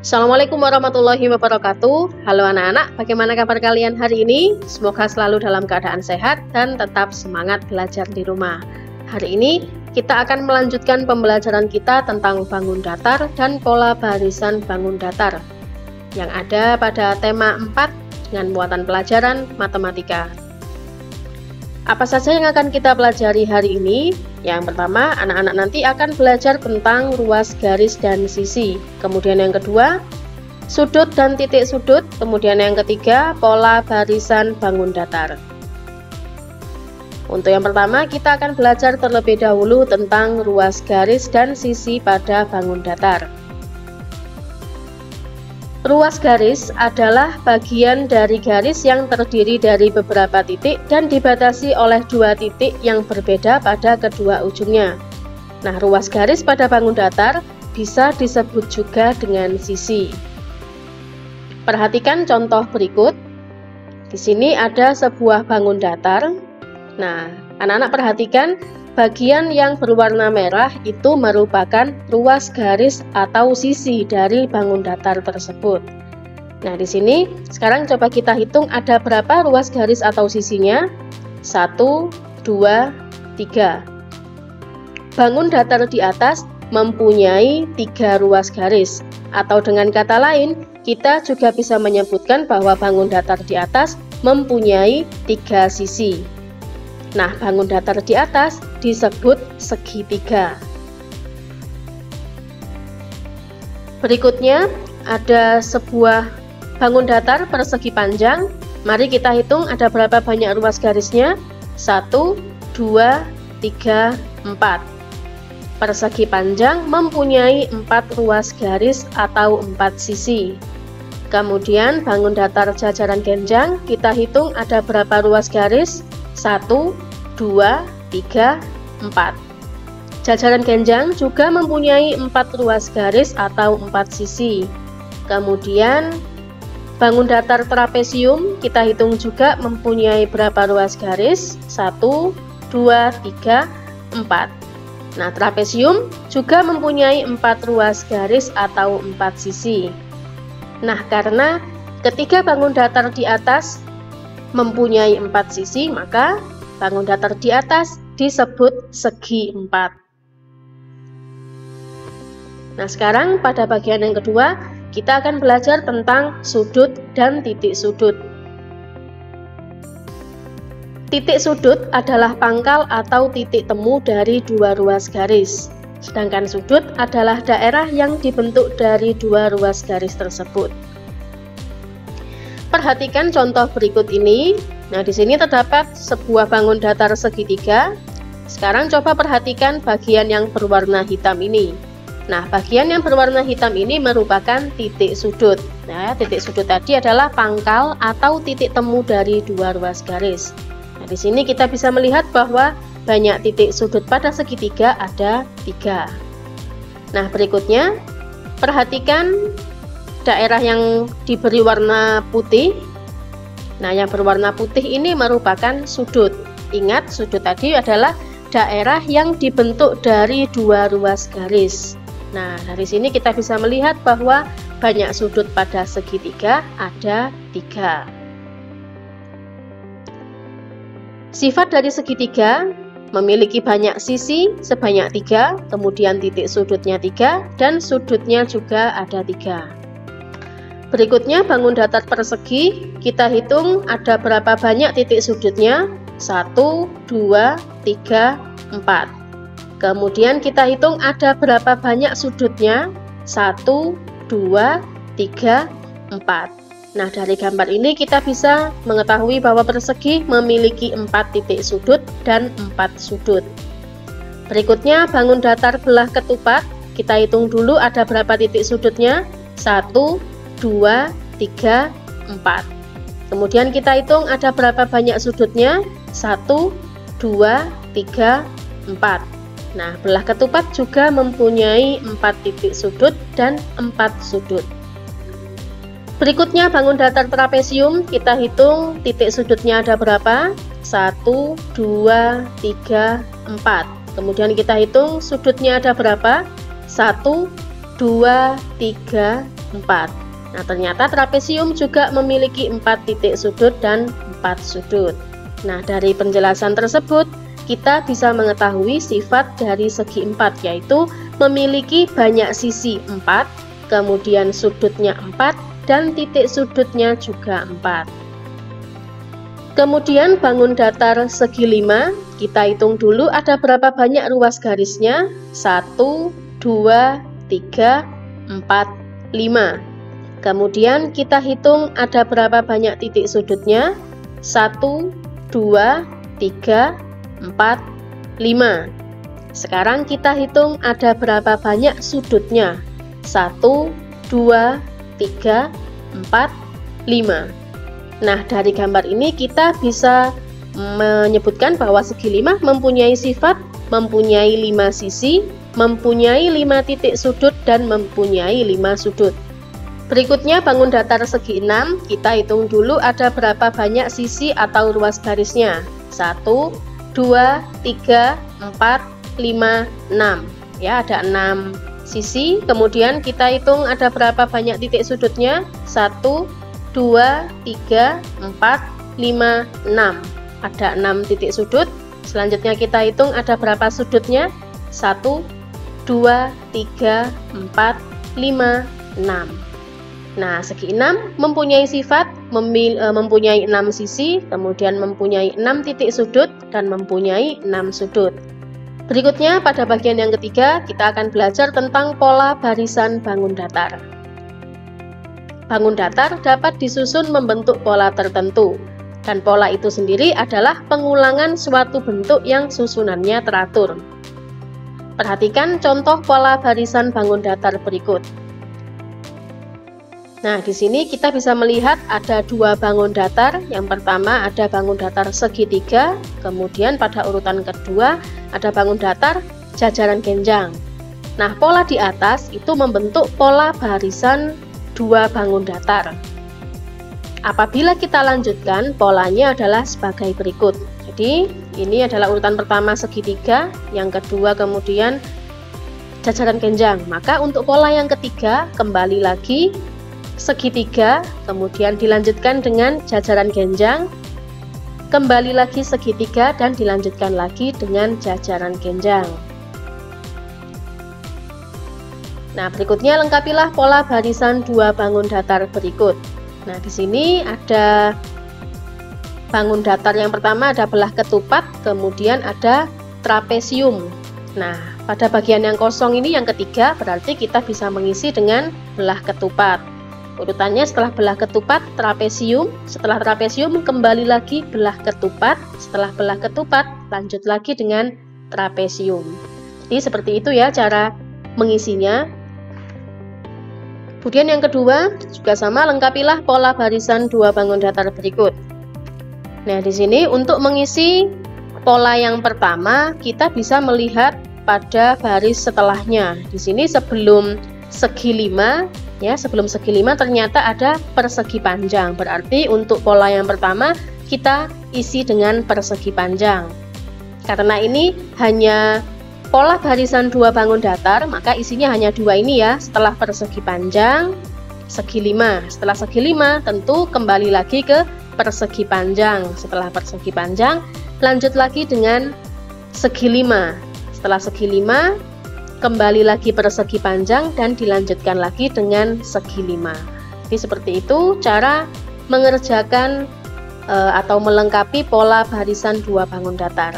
Assalamualaikum warahmatullahi wabarakatuh. Halo anak-anak, bagaimana kabar kalian hari ini? Semoga selalu dalam keadaan sehat dan tetap semangat belajar di rumah. Hari ini kita akan melanjutkan pembelajaran kita tentang bangun datar dan pola barisan bangun datar yang ada pada tema 4 dengan muatan pelajaran matematika. Apa saja yang akan kita pelajari hari ini? Yang pertama, anak-anak nanti akan belajar tentang ruas garis dan sisi. Kemudian yang kedua, sudut dan titik sudut. Kemudian yang ketiga, pola barisan bangun datar. Untuk yang pertama, kita akan belajar terlebih dahulu tentang ruas garis dan sisi pada bangun datar. Ruas garis adalah bagian dari garis yang terdiri dari beberapa titik dan dibatasi oleh dua titik yang berbeda pada kedua ujungnya. Nah, ruas garis pada bangun datar bisa disebut juga dengan sisi. Perhatikan contoh berikut. Di sini ada sebuah bangun datar. Nah, anak-anak perhatikan bagian yang berwarna merah itu merupakan ruas garis atau sisi dari bangun datar tersebut. Nah, di sini sekarang coba kita hitung ada berapa ruas garis atau sisinya. 1, 2, 3. Bangun datar di atas mempunyai 3 ruas garis. Atau dengan kata lain, kita juga bisa menyebutkan bahwa bangun datar di atas mempunyai 3 sisi. Nah, bangun datar di atas disebut segitiga. Berikutnya ada sebuah bangun datar persegi panjang. Mari kita hitung ada berapa banyak ruas garisnya. 1, 2, 3, 4. Persegi panjang mempunyai 4 ruas garis atau 4 sisi. Kemudian bangun datar jajaran genjang, kita hitung ada berapa ruas garis. 1, 2, 3, 4. Jajaran genjang juga mempunyai 4 ruas garis atau 4 sisi. Kemudian bangun datar trapesium kita hitung juga mempunyai berapa ruas garis. 1, 2, 3, 4. Nah, trapesium juga mempunyai 4 ruas garis atau 4 sisi. Nah, karena ketiga bangun datar di atas mempunyai 4 sisi, maka bangun datar di atas disebut segi 4. Nah, sekarang pada bagian yang kedua, kita akan belajar tentang sudut dan titik sudut. Titik sudut adalah pangkal atau titik temu dari dua ruas garis. Sedangkan sudut adalah daerah yang dibentuk dari dua ruas garis tersebut. Perhatikan contoh berikut ini. Nah, di sini terdapat sebuah bangun datar segitiga. Sekarang coba perhatikan bagian yang berwarna hitam ini. Nah, bagian yang berwarna hitam ini merupakan titik sudut. Nah, titik sudut tadi adalah pangkal atau titik temu dari dua ruas garis. Nah, di sini kita bisa melihat bahwa banyak titik sudut pada segitiga, ada 3. Nah, berikutnya perhatikan daerah yang diberi warna putih. Nah, yang berwarna putih ini merupakan sudut. Ingat, sudut tadi adalah daerah yang dibentuk dari dua ruas garis. Nah, dari sini kita bisa melihat bahwa banyak sudut pada segitiga, ada 3. Sifat dari segitiga memiliki banyak sisi sebanyak 3, kemudian titik sudutnya 3, dan sudutnya juga ada 3. Berikutnya bangun datar persegi, kita hitung ada berapa banyak titik sudutnya. 1, 2, 3, 4. Kemudian kita hitung ada berapa banyak sudutnya. 1, 2, 3, 4. Nah, dari gambar ini kita bisa mengetahui bahwa persegi memiliki 4 titik sudut dan 4 sudut. Berikutnya bangun datar belah ketupat, kita hitung dulu ada berapa titik sudutnya. 1, 2, 3, 4. Kemudian kita hitung ada berapa banyak sudutnya. 1, 2, 3, 4. Nah, belah ketupat juga mempunyai 4 titik sudut dan 4 sudut. Berikutnya bangun datar trapesium, kita hitung titik sudutnya ada berapa. 1, 2, 3, 4. Kemudian kita hitung sudutnya ada berapa. 1, 2, 3, 4. Nah, ternyata trapesium juga memiliki 4 titik sudut dan 4 sudut. Nah, dari penjelasan tersebut, kita bisa mengetahui sifat dari segi 4, yaitu memiliki banyak sisi 4, kemudian sudutnya 4, dan titik sudutnya juga 4. Kemudian bangun datar segi 5, kita hitung dulu ada berapa banyak ruas garisnya. 1, 2, 3, 4, 5. Kemudian kita hitung ada berapa banyak titik sudutnya. 1, 2, 3, 4, 5. Sekarang kita hitung ada berapa banyak sudutnya. 1, 2, 3, 4, 5. Nah, dari gambar ini kita bisa menyebutkan bahwa segi 5 mempunyai sifat, mempunyai 5 sisi, mempunyai 5 titik sudut, dan mempunyai 5 sudut. Berikutnya bangun datar segi 6, kita hitung dulu ada berapa banyak sisi atau ruas garisnya. 1, 2, 3, 4, 5, 6. Ya, ada 6 sisi. Kemudian kita hitung ada berapa banyak titik sudutnya. 1, 2, 3, 4, 5, 6. Ada 6 titik sudut. Selanjutnya kita hitung ada berapa sudutnya. 1, 2, 3, 4, 5, 6. Nah, segi 6 mempunyai sifat, mempunyai 6 sisi, kemudian mempunyai 6 titik sudut, dan mempunyai 6 sudut. Berikutnya pada bagian yang ketiga, kita akan belajar tentang pola barisan bangun datar. Bangun datar dapat disusun membentuk pola tertentu, dan pola itu sendiri adalah pengulangan suatu bentuk yang susunannya teratur. Perhatikan contoh pola barisan bangun datar berikut. Nah, di sini kita bisa melihat ada 2 bangun datar. Yang pertama ada bangun datar segitiga, kemudian pada urutan kedua ada bangun datar jajaran genjang. Nah, pola di atas itu membentuk pola barisan 2 bangun datar. Apabila kita lanjutkan, polanya adalah sebagai berikut. Jadi, ini adalah urutan pertama segitiga, yang kedua kemudian jajaran genjang. Maka untuk pola yang ketiga, kembali lagi segitiga, kemudian dilanjutkan dengan jajaran genjang, kembali lagi segitiga, dan dilanjutkan lagi dengan jajaran genjang. Nah, berikutnya lengkapilah pola barisan 2 bangun datar berikut. Nah, di sini ada bangun datar yang pertama ada belah ketupat, kemudian ada trapesium. Nah, pada bagian yang kosong ini yang ketiga, berarti kita bisa mengisi dengan belah ketupat. Urutannya setelah belah ketupat, trapesium, setelah trapesium kembali lagi belah ketupat, setelah belah ketupat lanjut lagi dengan trapesium. Jadi seperti itu ya cara mengisinya. Kemudian yang kedua juga sama, lengkapilah pola barisan 2 bangun datar berikut. Nah, di sini untuk mengisi pola yang pertama kita bisa melihat pada baris setelahnya. Di sini sebelum segi 5 ya, sebelum segi 5 ternyata ada persegi panjang. Berarti untuk pola yang pertama kita isi dengan persegi panjang. Karena ini hanya pola barisan 2 bangun datar, maka isinya hanya 2 ini ya. Setelah persegi panjang, segi 5. Setelah segi 5 tentu kembali lagi ke persegi panjang. Setelah persegi panjang lanjut lagi dengan segi 5. Setelah segi 5 kembali lagi persegi panjang dan dilanjutkan lagi dengan segi 5. Jadi seperti itu cara mengerjakan atau melengkapi pola barisan 2 bangun datar.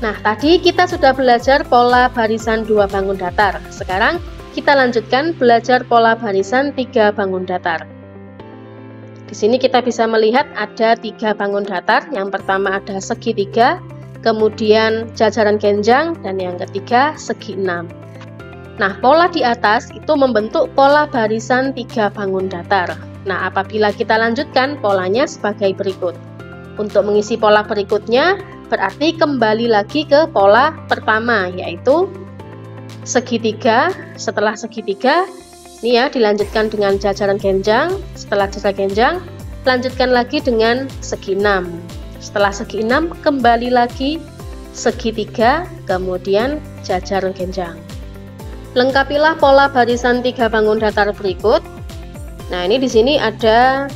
Nah, tadi kita sudah belajar pola barisan 2 bangun datar. Sekarang kita lanjutkan belajar pola barisan 3 bangun datar. Di sini kita bisa melihat ada 3 bangun datar. Yang pertama ada segitiga, kemudian jajaran genjang, dan yang ketiga segi 6. Nah, pola di atas itu membentuk pola barisan 3 bangun datar. Nah, apabila kita lanjutkan polanya sebagai berikut. Untuk mengisi pola berikutnya berarti kembali lagi ke pola pertama, yaitu segitiga. Setelah segitiga ini ya dilanjutkan dengan jajaran genjang. Setelah jajaran genjang lanjutkan lagi dengan segi 6. Setelah segi 6 kembali lagi segitiga, kemudian jajaran genjang. Lengkapilah pola barisan 3 bangun datar berikut. Nah, ini di sini ada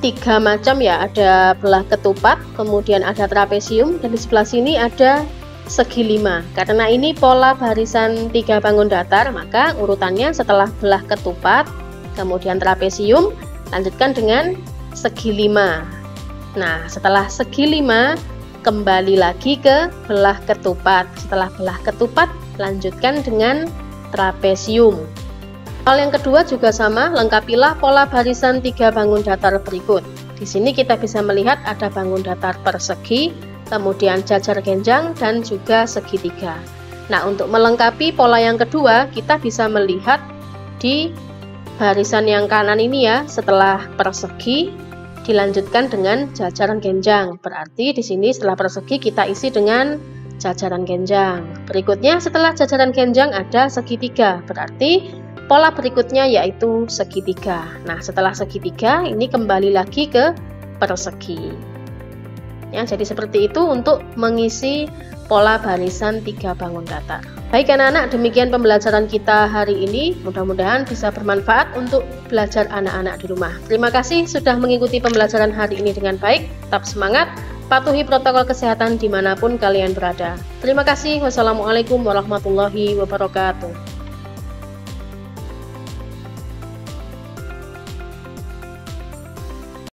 3 macam ya, ada belah ketupat, kemudian ada trapesium, dan di sebelah sini ada segi 5. Karena ini pola barisan 3 bangun datar, maka urutannya setelah belah ketupat, kemudian trapesium, lanjutkan dengan segi 5. Nah, setelah segi 5, kembali lagi ke belah ketupat. Setelah belah ketupat, lanjutkan dengan trapesium. Hal yang kedua juga sama, lengkapilah pola barisan 3 bangun datar berikut. Di sini kita bisa melihat ada bangun datar persegi, kemudian jajar genjang, dan juga segitiga. Nah, untuk melengkapi pola yang kedua, kita bisa melihat di barisan yang kanan ini ya, setelah persegi dilanjutkan dengan jajaran genjang. Berarti di sini setelah persegi kita isi dengan jajaran genjang. Berikutnya setelah jajaran genjang ada segitiga, berarti pola berikutnya yaitu segitiga. Nah, setelah segitiga ini kembali lagi ke persegi. Ya, jadi seperti itu untuk mengisi pola barisan 3 bangun datar. Baik anak-anak, demikian pembelajaran kita hari ini. Mudah-mudahan bisa bermanfaat untuk belajar anak-anak di rumah. Terima kasih sudah mengikuti pembelajaran hari ini dengan baik. Tetap semangat. Patuhi protokol kesehatan dimanapun kalian berada. Terima kasih. Wassalamualaikum warahmatullahi wabarakatuh.